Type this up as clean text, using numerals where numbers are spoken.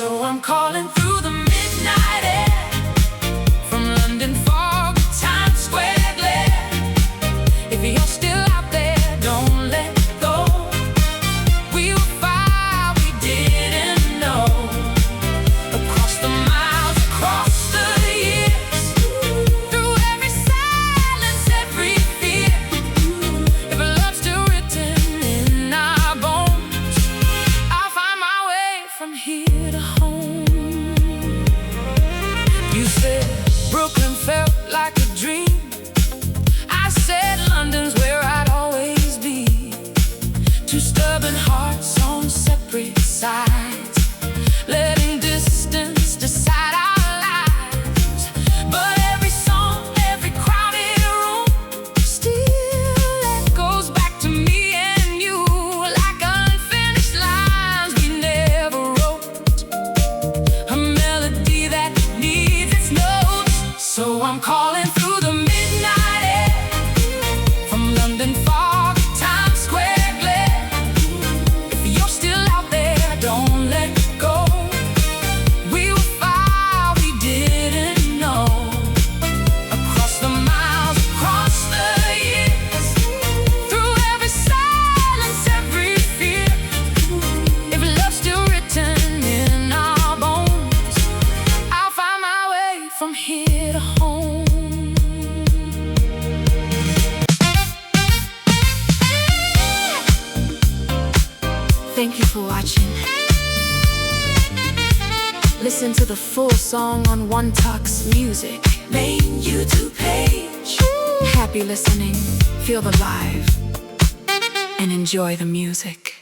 So I'm calling through the midnight air, from London fog to Times Square glare. If you're still out there, don't let go. We were fire, we didn't know. Across the miles, across the years, through every silence, every fear. If love's still written in our bones, I'll find my way from here to home. You said Brooklyn felt like a dream. I said London's where I'd always be. Two stubborn hearts on separate sides, letting distance decide our lives. But every song, every crowded room still echoes back to me and you, like unfinished lines we never wrote, a melody that needs its notes. So I'm calling through the midnight air, from London fog to Times Square glare. If you're still out there, don't let go. We were fire, we didn't know. Across the miles, across the years, through every silence, every fear. If love's still written in our bones, I'll find my way from here to home. Thank you for watching. Listen to the full song on Onetoks Music main YouTube page. Happy listening, feel the live, and enjoy the music.